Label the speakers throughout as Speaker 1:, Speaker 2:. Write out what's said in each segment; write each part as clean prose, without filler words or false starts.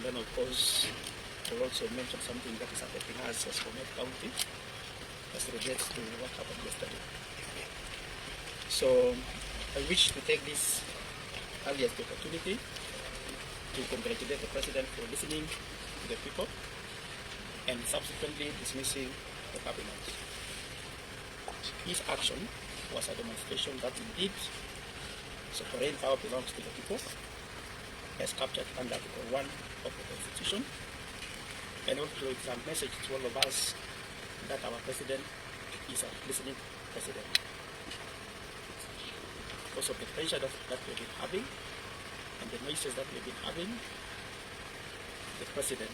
Speaker 1: then of course we'll also mention something that is affecting us as Bomet County as relates to what happened yesterday. So I wish to take this earliest opportunity to congratulate the President for listening to the people and subsequently dismissing the cabinet. His action was a demonstration that indeed sovereign power belongs to the people, as captured under Article 1 of the Constitution, and also it's a message to all of us that our President is a listening President. Because of the pressure that we've been having and the noises that we've been having, the President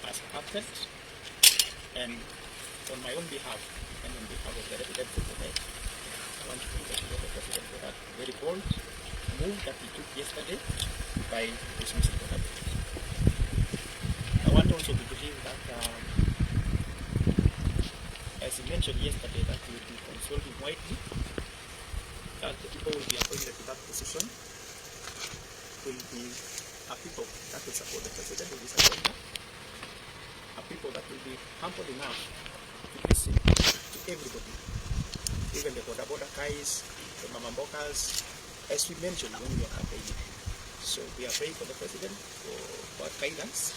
Speaker 1: has acted, and on my own behalf and on behalf of the residents of Bomet, I want to congratulate the President for that very bold move that he took yesterday by dismissing the cabinet. I want also to believe that, as he mentioned yesterday, that he will be consulting widely, that the people will be appointed to that position will be a people that will support the President in this agenda, a people that will be humble enough to listen to everybody, even the border guys, the mamambokas, as we mentioned when we were campaigning. So we are praying for the President for guidance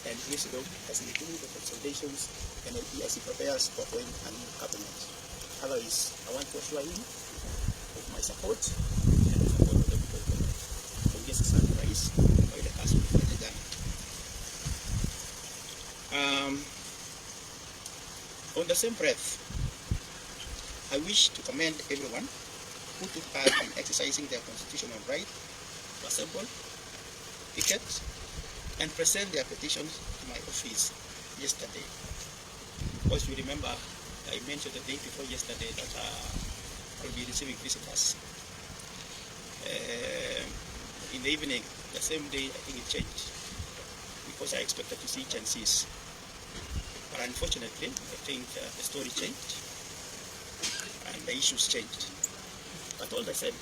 Speaker 1: and wisdom as he do the consultations and as he prepares to appoint a new cabinet. Otherwise, I want to assure him of my support and the support of the people of Bomet. Pongezi sana Rais kwa ile kazi ulifanya jana. On the same breath, I wish to commend everyone who took part in exercising their constitutional right to assemble, picket, and present their petitions to my office yesterday. Because you remember, I mentioned the day before yesterday that I'll be receiving visitors. In the evening, the same day, I think it changed, because I expected to see 𝐁𝐫𝐞𝐚𝐤𝐢𝐧𝑠. But unfortunately, I think the story changed and the issues changed. But all the same,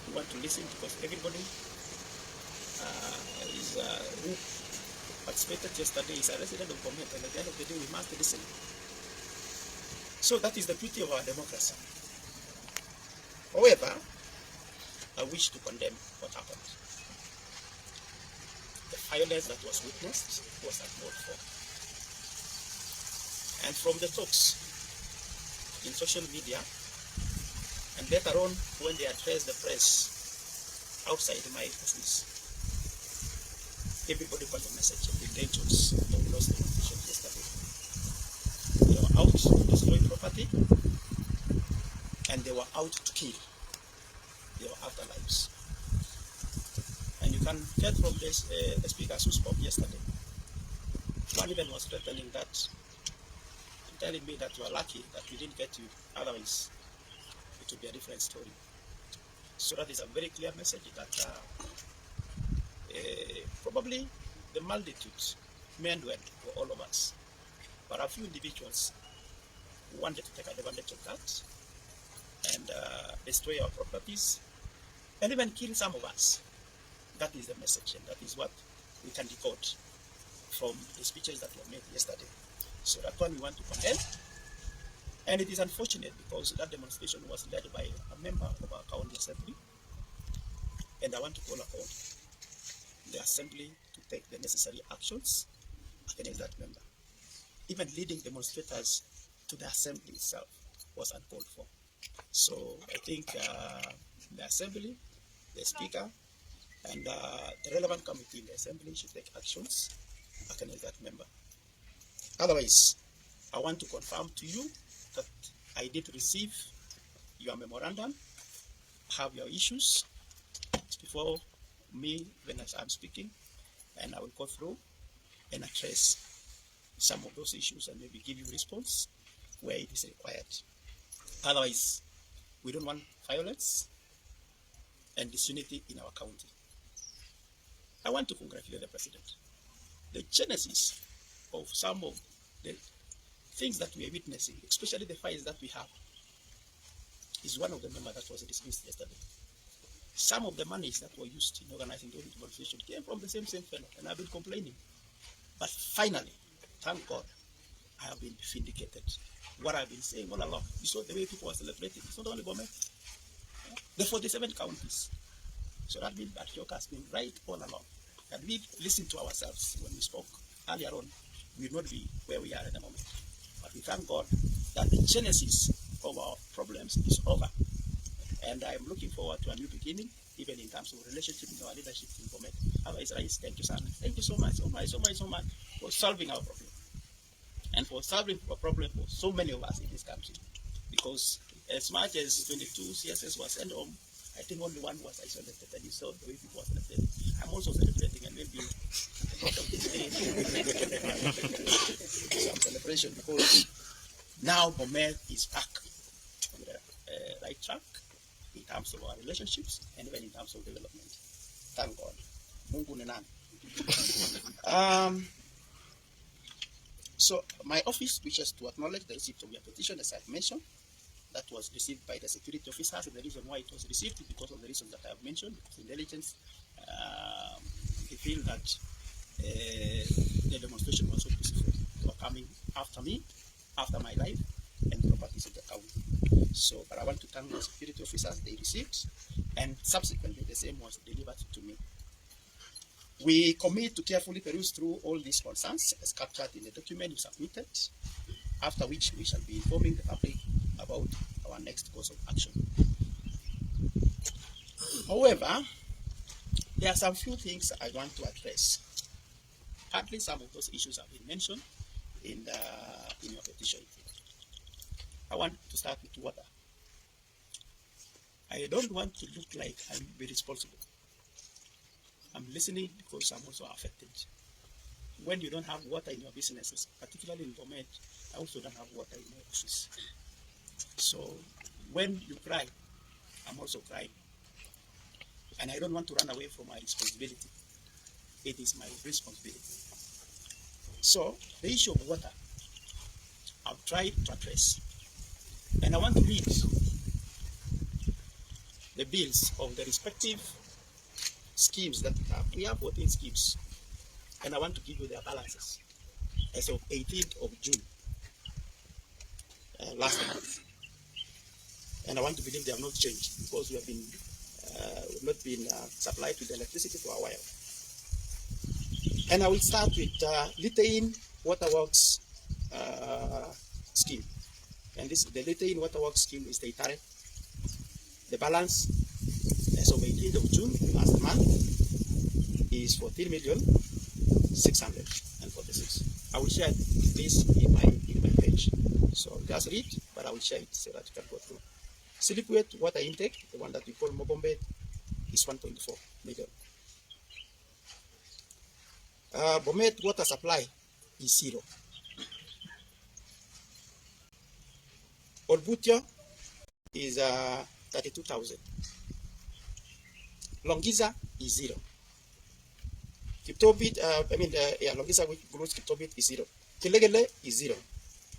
Speaker 1: we want to listen because everybody who participated yesterday is a resident of Bomet, and at the end of the day, we must listen. So that is the beauty of our democracy. However, I wish to condemn what happened. The violence that was witnessed was uncalled for. And from the talks in social media, and later on when they addressed the press outside my office, everybody got the message of the intentions of those demonstrations yesterday. They were out to destroy property, and they were out to kill. They were after lives. And you can get from this, the speakers who spoke yesterday. One even was threatening that, telling me that you are lucky that we didn't get you, otherwise it would be a different story. So that is a very clear message that probably the multitudes meant well for all of us, but a few individuals wanted to take advantage of that and destroy our properties and even kill some of us. That is the message, and that is what we can decode from the speeches that were made yesterday. So that one we want to condemn, and it is unfortunate because that demonstration was led by a member of our county assembly, and I want to call upon the assembly to take the necessary actions against that member. Even leading demonstrators to the assembly itself was uncalled for. So I think the assembly, the speaker, and the relevant committee in the assembly should take actions against that member. Otherwise, I want to confirm to you that I did receive your memorandum, have your issues before me when I'm speaking, and I will go through and address some of those issues and maybe give you a response where it is required. Otherwise, we don't want violence and disunity in our county. I want to congratulate the President. The genesis of some of the things that we are witnessing, especially the fights that we have, is one of the members that was dismissed yesterday. some of the monies that were used in organizing the demonstration came from the same fellow, and I've been complaining. But finally, thank God, I have been vindicated. What I've been saying all along, you saw the way people are celebrating. It's not only Bomet, the 47 counties. So that means that 𝐁𝐫𝒄𝒉𝒐𝒌 has been right all along. And we listened to ourselves when we spoke earlier on. We would not be where we are at the moment. But we thank God that the genesis of our problems is over. And I'm looking forward to a new beginning, even in terms of relationship with our leadership in Bomet. Thank you, son. Thank you so much for solving our problem. And for solving our problem for so many of us in this country. Because as much as 22 CSS was sent home, I think only one was isolated, and you saw the way people were celebrating. I'm also celebrating, and maybe some celebration, because now Bomet is back on the right track in terms of our relationships and even in terms of development. Thank God. Mungu ni nani? So my office wishes to acknowledge the receipt of your petition, as I've mentioned, that was received by the security officers. And the reason why it was received is because of the reasons that I have mentioned. Intelligence, they feel that the demonstration was so peaceful. They were coming after me, after my life, and properties of the county. So, but I want to thank the security officers. They received, and subsequently the same was delivered to me. We commit to carefully peruse through all these concerns as captured in the document you submitted, after which we shall be informing the public about our next course of action. However, there are some few things I want to address. Partly some of those issues have been mentioned in your petition. I want to start with water. I don't want to look like I'm irresponsible. I'm listening because I'm also affected. When you don't have water in your businesses, particularly in Bomet, I also don't have water in my office. So when you cry, I'm also crying. And I don't want to run away from my responsibility. It is my responsibility. So the issue of water, I've tried to address. And I want to read the bills of the respective schemes that we have. We have 14 schemes. And I want to give you their balances as of 18th of June, last month. And I want to believe they have not changed, because we have been not been supplied with electricity for a while. And I will start with Litein Waterworks scheme. And the Litein Waterworks scheme is the tariff. The balance as of 18th of June last month is 14,646,000. I will share this in my page. So just read, but I will share it so that you can go through. Slipweight water intake, the one that we call Bomet, is 1.4 million. Bomet water supply is 0. Olbutia is 32,000. Longisa is 0. 𝐁𝐫𝒄𝒉𝒐𝒌, Longisa which grows 𝐁𝐫𝒄𝒉𝒐𝒌 is 0. Kilegele is 0.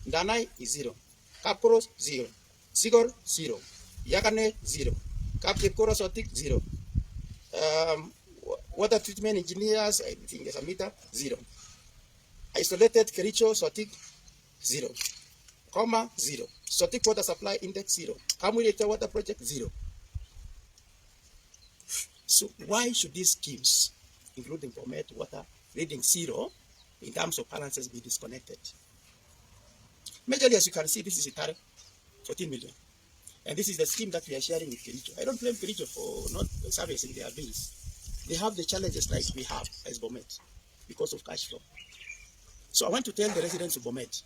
Speaker 1: Ndanai is 0. Kapkoros 0. Sigor 0. Yakane 0. 𝐁𝐫𝒄𝒉𝒐𝒌 0. Water treatment engineers, I think is a meter 0. Isolated Kericho Sotik 0. Koma 0. Sotik water supply index 0. 𝐁𝐫𝒄𝒉𝒐𝒌 water project 0. So why should these schemes, including Bomet water, reading 0 in terms of balances, be disconnected? Majorly, as you can see, this is a tariff, 14 million. And this is the scheme that we are sharing with Kericho. I don't blame Kericho for not servicing their bills. They have the challenges like we have as Bomet because of cash flow. So I want to tell the residents of Bomet,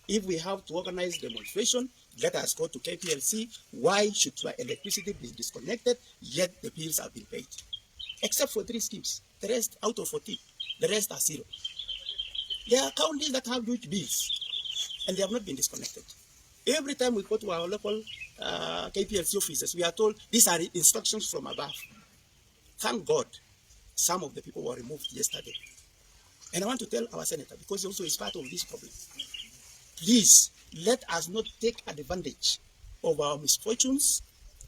Speaker 1: if we have to organize demonstration, let us go to KPLC. Why should our electricity be disconnected, yet the bills have been paid? Except for 3 schemes. The rest, out of 14, the rest are 0. There are counties that have huge bills, and they have not been disconnected. Every time we go to our local KPLC offices, we are told these are instructions from above. Thank God, some of the people were removed yesterday. And I want to tell our senator, because he also is part of this problem, please let us not take advantage of our misfortunes,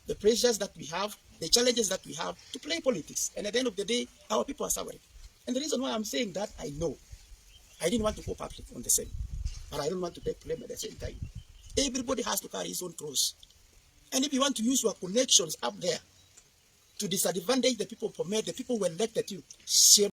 Speaker 1: the pressures that we have, the challenges that we have to play politics. And at the end of the day, our people are suffering. And the reason why I'm saying that, I know. I didn't want to go public on the same, but I don't want to take blame at the same time. Everybody has to carry his own cross. And if you want to use your connections up there to disadvantage the people of Bomet, the people who elected you, shame